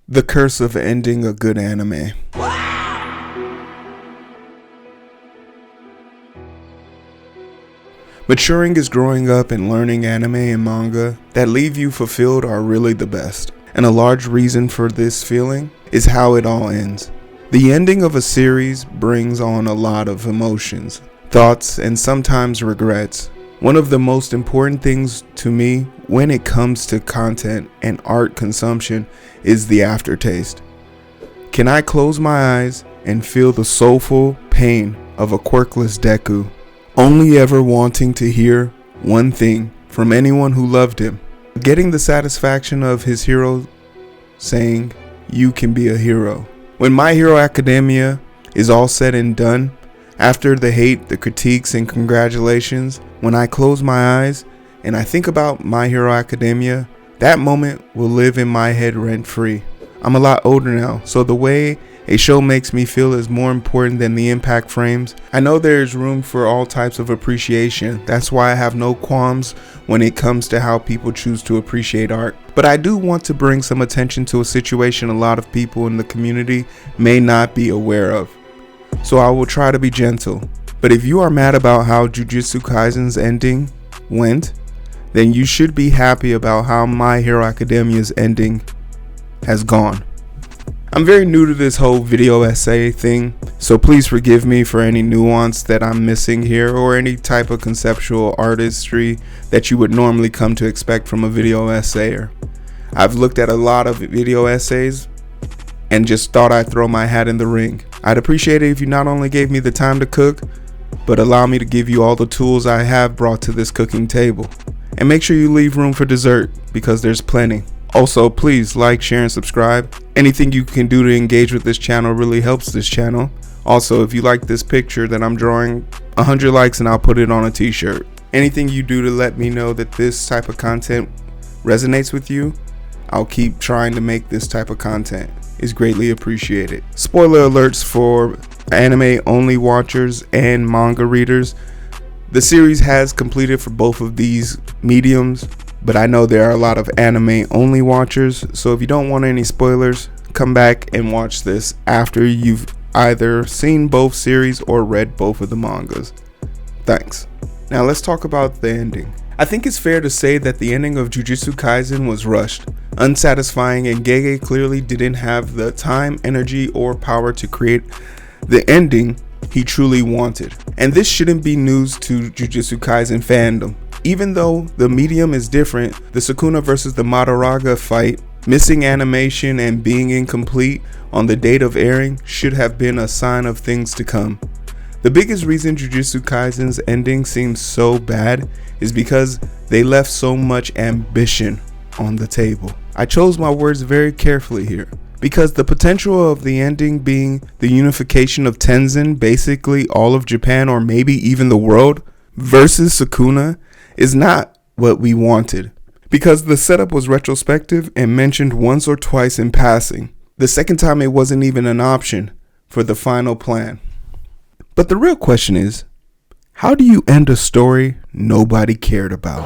The curse of ending a good anime. Maturing is growing up and learning anime and manga that leave you fulfilled are really the best. And a large reason for this feeling is how it all ends. The ending of a series brings on a lot of emotions, thoughts, and sometimes regrets. One of the most important things to me when it comes to content and art consumption is the aftertaste. Can I close my eyes and feel the soulful pain of a quirkless Deku, only ever wanting to hear one thing from anyone who loved him, getting the satisfaction of his hero saying, "You can be a hero." When My Hero Academia is all said and done, after the hate, the critiques, and congratulations, when I close my eyes and I think about My Hero Academia, that moment will live in my head rent-free. I'm a lot older now, so the way a show makes me feel is more important than the impact frames. I know there is room for all types of appreciation. That's why I have no qualms when it comes to how people choose to appreciate art. But I do want to bring some attention to a situation a lot of people in the community may not be aware of. So I will try to be gentle. But if you are mad about how Jujutsu Kaisen's ending went, then you should be happy about how My Hero Academia's ending has gone. I'm very new to this whole video essay thing, so please forgive me for any nuance that I'm missing here or any type of conceptual artistry that you would normally come to expect from a video essayer. I've looked at a lot of video essays and just thought I'd throw my hat in the ring. I'd appreciate it if you not only gave me the time to cook, but allow me to give you all the tools I have brought to this cooking table. And make sure you leave room for dessert, because there's plenty. Also, please like, share, and subscribe. Anything you can do to engage with this channel really helps this channel. Also, if you like this picture that I'm drawing, 100 likes and I'll put it on a t-shirt. Anything you do to let me know that this type of content resonates with you, I'll keep trying to make this type of content. Is greatly appreciated. Spoiler alerts for anime only watchers and manga readers. The series has completed for both of these mediums, but I know there are a lot of anime only watchers, so if you don't want any spoilers, come back and watch this after you've either seen both series or read both of the mangas. Thanks. Now let's talk about the ending. I think it's fair to say that the ending of Jujutsu Kaisen was rushed, unsatisfying, and Gege clearly didn't have the time, energy, or power to create the ending he truly wanted. And this shouldn't be news to Jujutsu Kaisen fandom. Even though the medium is different, the Sukuna versus the Madaraga fight, missing animation and being incomplete on the date of airing should have been a sign of things to come. The biggest reason Jujutsu Kaisen's ending seems so bad is because they left so much ambition on the table. I chose my words very carefully here, because the potential of the ending being the unification of Tenzin, basically all of Japan or maybe even the world, versus Sukuna is not what we wanted, because the setup was retrospective and mentioned once or twice in passing. The second time it wasn't even an option for the final plan. But the real question is, how do you end a story nobody cared about?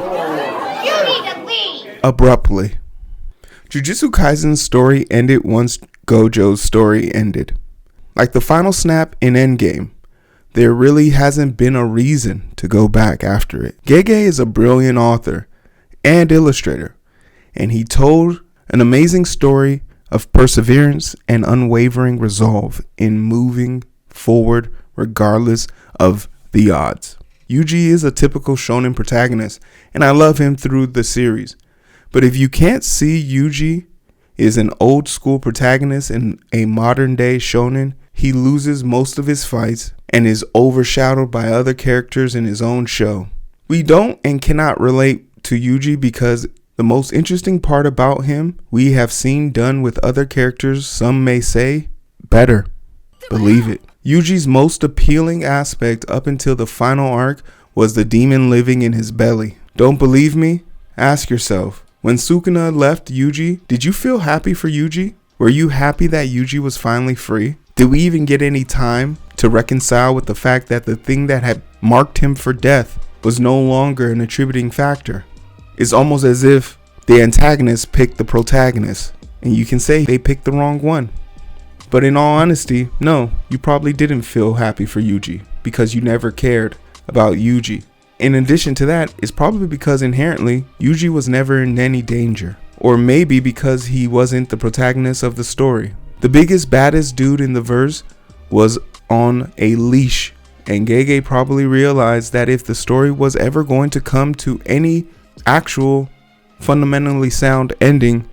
You need to leave! Abruptly. Jujutsu Kaisen's story ended once Gojo's story ended. Like the final snap in Endgame, there really hasn't been a reason to go back after it. Gege is a brilliant author and illustrator, and he told an amazing story of perseverance and unwavering resolve in moving forward regardless of the odds. Yuji is a typical shonen protagonist, and I love him through the series. But if you can't see Yuji is an old school protagonist in a modern day shonen, he loses most of his fights and is overshadowed by other characters in his own show. We don't and cannot relate to Yuji because the most interesting part about him we have seen done with other characters, some may say, better. Believe it. Yuji's most appealing aspect up until the final arc was the demon living in his belly. Don't believe me? Ask yourself. When Sukuna left Yuji, did you feel happy for Yuji? Were you happy that Yuji was finally free? Did we even get any time to reconcile with the fact that the thing that had marked him for death was no longer an attributing factor? It's almost as if the antagonist picked the protagonist, and you can say they picked the wrong one. But in all honesty, no, you probably didn't feel happy for Yuji because you never cared about Yuji. In addition to that, it's probably because inherently Yuji was never in any danger, or maybe because he wasn't the protagonist of the story. The biggest, baddest dude in the verse was on a leash, and Gege probably realized that if the story was ever going to come to any actual fundamentally sound ending,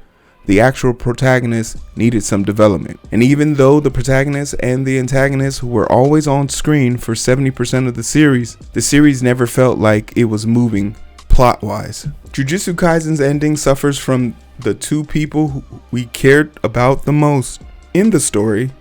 the actual protagonist needed some development. And even though the protagonist and the antagonist were always on screen for 70% of the series never felt like it was moving plot-wise. Jujutsu Kaisen's ending suffers from the two people who we cared about the most in the story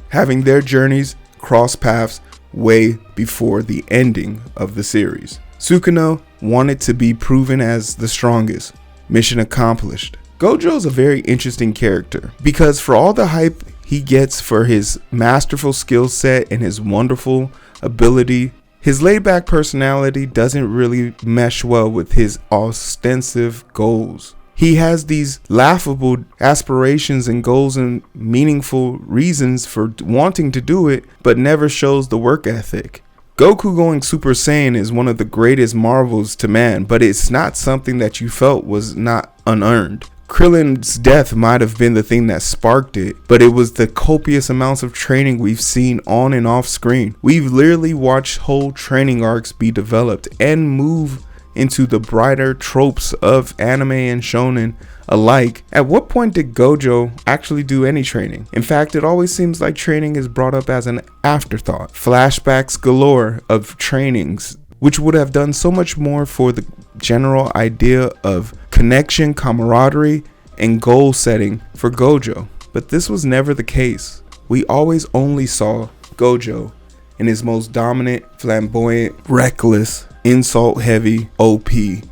having their journeys cross paths way before the ending of the series. Sukuna wanted to be proven as the strongest. Mission accomplished. Gojo's a very interesting character because for all the hype he gets for his masterful skill set and his wonderful ability, his laid-back personality doesn't really mesh well with his ostensive goals. He has these laughable aspirations and goals and meaningful reasons for wanting to do it, but never shows the work ethic. Goku going Super Saiyan is one of the greatest marvels to man, but it's not something that you felt was not unearned. Krillin's death might have been the thing that sparked it, but it was the copious amounts of training we've seen on and off screen. We've literally watched whole training arcs be developed and move into the brighter tropes of anime and shonen alike. At what point did Gojo actually do any training? In fact, it always seems like training is brought up as an afterthought. Flashbacks galore of trainings, which would have done so much more for the general idea of connection, camaraderie, and goal setting for Gojo. But this was never the case. We always only saw Gojo in his most dominant, flamboyant, reckless, insult-heavy, OP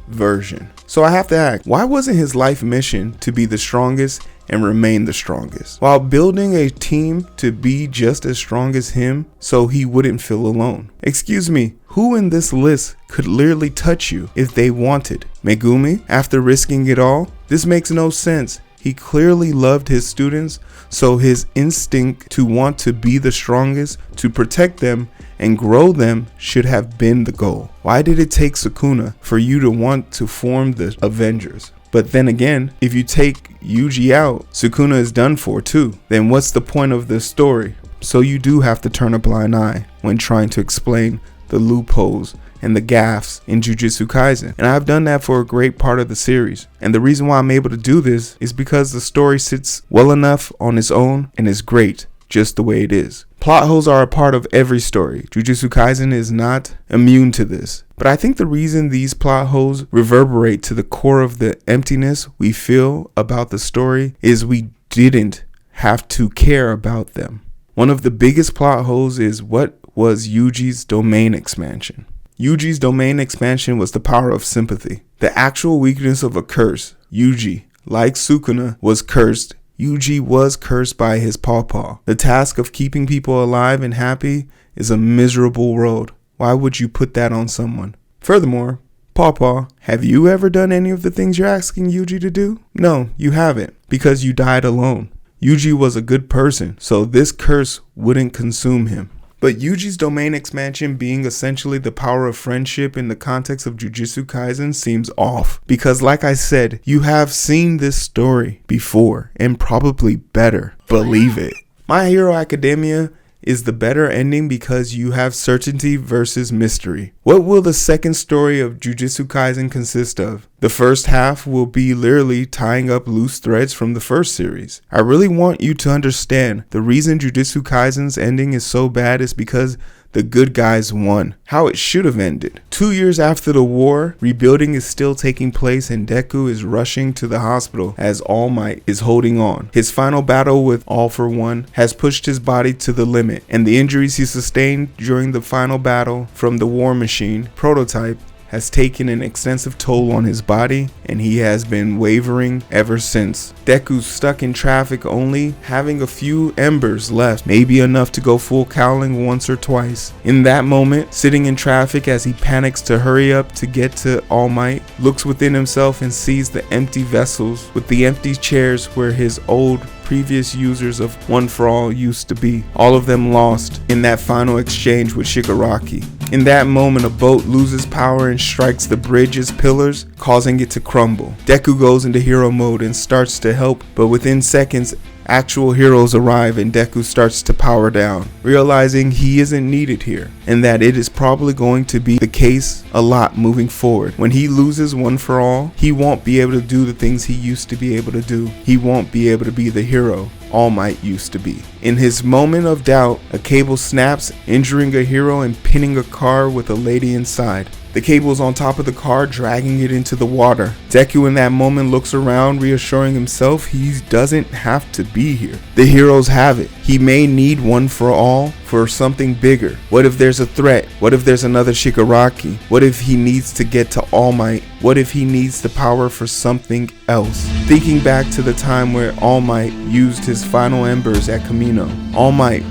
version. So I have to ask, why wasn't his life mission to be the strongest and remain the strongest, while building a team to be just as strong as him so he wouldn't feel alone? Excuse me, who in this list could literally touch you if they wanted? Megumi, after risking it all? This makes no sense. He clearly loved his students, so his instinct to want to be the strongest, to protect them and grow them should have been the goal. Why did it take Sukuna for you to want to form the Avengers? But then again, if you take Yuji out, Sukuna is done for too. Then what's the point of this story? So you do have to turn a blind eye when trying to explain the loopholes and the gaffes in Jujutsu Kaisen. And I've done that for a great part of the series. And the reason why I'm able to do this is because the story sits well enough on its own and is great just the way it is. Plot holes are a part of every story. Jujutsu Kaisen is not immune to this. But I think the reason these plot holes reverberate to the core of the emptiness we feel about the story is we didn't have to care about them. One of the biggest plot holes is what was Yuji's domain expansion. Yuji's domain expansion was the power of sympathy, the actual weakness of a curse. Yuji, like Sukuna, was cursed. Yuji was cursed by his pawpaw. The task of keeping people alive and happy is a miserable world. Why would you put that on someone? Furthermore, pawpaw, have you ever done any of the things you're asking Yuji to do? No, you haven't, because you died alone. Yuji was a good person, so this curse wouldn't consume him. But Yuji's domain expansion being essentially the power of friendship in the context of Jujutsu Kaisen seems off. Because like I said, you have seen this story before and probably better. Believe it. My Hero Academia is the better ending because you have certainty versus mystery. What will the second story of Jujutsu Kaisen consist of? The first half will be literally tying up loose threads from the first series. I really want you to understand the reason Jujutsu Kaisen's ending is so bad is because the good guys won. How it should have ended. 2 years after the war, rebuilding is still taking place and Deku is rushing to the hospital as All Might is holding on. His final battle with All for One has pushed his body to the limit, and the injuries he sustained during the final battle from the War Machine prototype has taken an extensive toll on his body, and he has been wavering ever since. Deku's stuck in traffic, only having a few embers left, maybe enough to go full cowling once or twice. In that moment, sitting in traffic as he panics to hurry up to get to All Might, looks within himself and sees the empty vessels with the empty chairs where his old previous users of One for All used to be, all of them lost in that final exchange with Shigaraki. In that moment, a boat loses power and strikes the bridge's pillars, causing it to crumble. Deku goes into hero mode and starts to help, but within seconds, actual heroes arrive and Deku starts to power down, realizing he isn't needed here, and that it is probably going to be the case a lot moving forward. When he loses One for All, he won't be able to do the things he used to be able to do. He won't be able to be the hero All Might used to be. In his moment of doubt, a cable snaps, injuring a hero and pinning a car with a lady inside. The cable is on top of the car, dragging it into the water. Deku in that moment looks around, reassuring himself he doesn't have to be here. The heroes have it. He may need One for All for something bigger. What if there's a threat? What if there's another Shigaraki? What if he needs to get to All Might? What if he needs the power for something else? Thinking back to the time where All Might used his final embers at Kamino. All Might,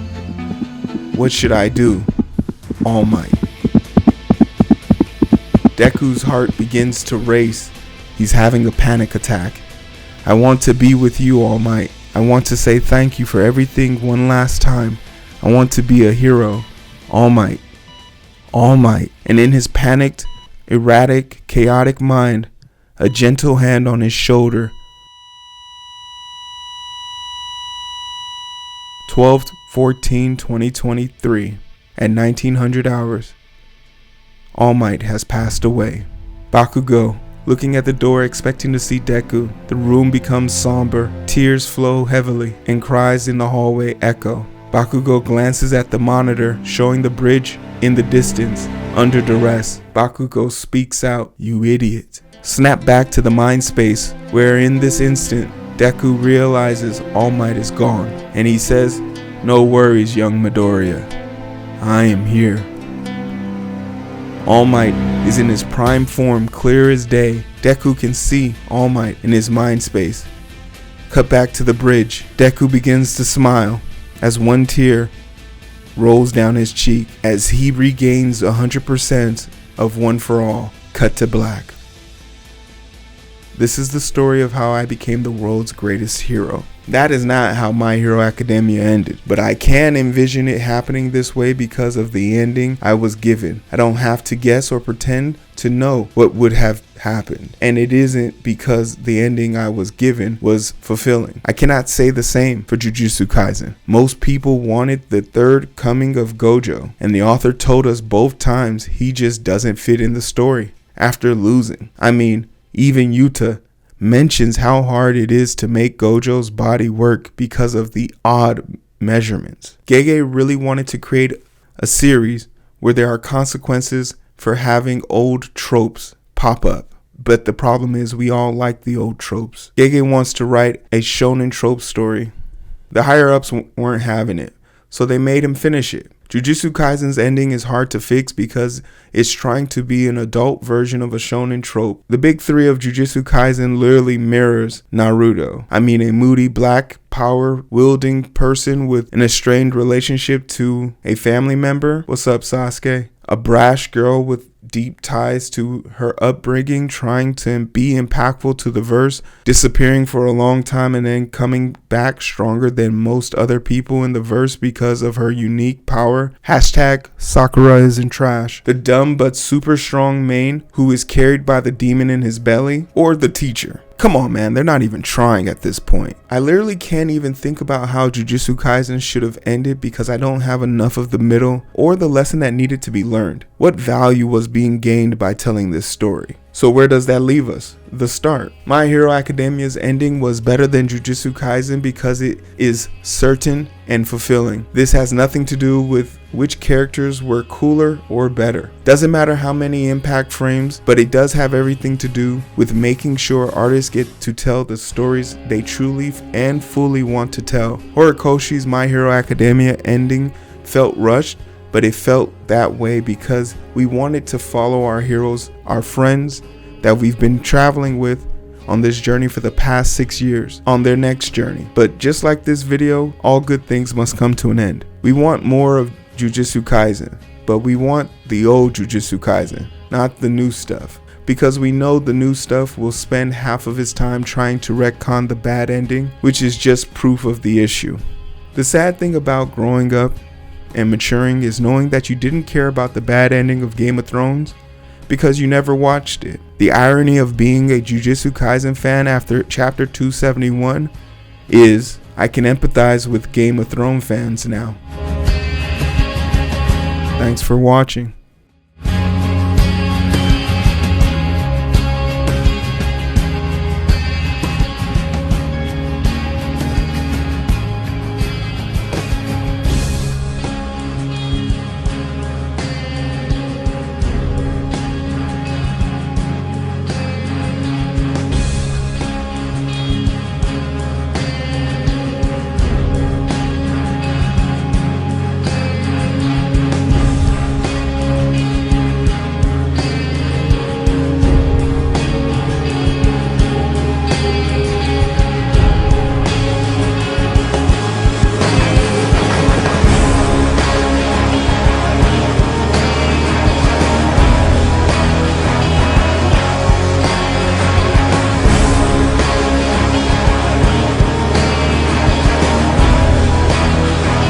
what should I do? All Might. Deku's heart begins to race. He's having a panic attack. I want to be with you, All Might. I want to say thank you for everything one last time. I want to be a hero. All Might. All Might. And in his panicked, erratic, chaotic mind, a gentle hand on his shoulder. 12/14/2023 at 1900 hours. All Might has passed away. Bakugo, looking at the door expecting to see Deku, the room becomes somber, tears flow heavily, and cries in the hallway echo. Bakugo glances at the monitor, showing the bridge in the distance. Under duress, Bakugo speaks out, "You idiot." Snap back to the mind space, where in this instant, Deku realizes All Might is gone, and he says, "No worries, young Midoriya. I am here." All Might is in his prime form, clear as day. Deku can see All Might in his mind space. Cut back to the bridge. Deku begins to smile as one tear rolls down his cheek as he regains 100% of One for All. Cut to black. This is the story of how I became the world's greatest hero. That is not how My Hero Academia ended, but I can envision it happening this way because of the ending I was given. I don't have to guess or pretend to know what would have happened, and it isn't because the ending I was given was fulfilling. I cannot say the same for Jujutsu Kaisen. Most people wanted the third coming of Gojo, and the author told us both times he just doesn't fit in the story after losing. Even Yuta mentions how hard it is to make Gojo's body work because of the odd measurements. Gege really wanted to create a series where there are consequences for having old tropes pop up. But the problem is we all like the old tropes. Gege wants to write a shonen trope story. The higher ups weren't having it, so they made him finish it. Jujutsu Kaisen's ending is hard to fix because it's trying to be an adult version of a shonen trope. The big three of Jujutsu Kaisen literally mirrors Naruto. A moody black power wielding person with an estranged relationship to a family member. What's up, Sasuke? A brash girl with deep ties to her upbringing, trying to be impactful to the verse, disappearing for a long time and then coming back stronger than most other people in the verse because of her unique power. Hashtag Sakura isn't trash. The dumb but super strong main who is carried by the demon in his belly, or the teacher. Come on, man, they're not even trying at this point. I literally can't even think about how Jujutsu Kaisen should have ended because I don't have enough of the middle or the lesson that needed to be learned. What value was being gained by telling this story? So where does that leave us? The start. My Hero Academia's ending was better than Jujutsu Kaisen because it is certain and fulfilling. This has nothing to do with which characters were cooler or better. Doesn't matter how many impact frames, but it does have everything to do with making sure artists get to tell the stories they truly and fully want to tell. Horikoshi's My Hero Academia ending felt rushed, but it felt that way because we wanted to follow our heroes, our friends that we've been traveling with on this journey for the past 6 years, on their next journey. But just like this video, all good things must come to an end. We want more of Jujutsu Kaisen, but we want the old Jujutsu Kaisen, not the new stuff. Because we know the new stuff will spend half of his time trying to retcon the bad ending, which is just proof of the issue. The sad thing about growing up and maturing is knowing that you didn't care about the bad ending of Game of Thrones because you never watched it. The irony of being a Jujutsu Kaisen fan after chapter 271 is I can empathize with Game of Thrones fans now. Thanks for watching.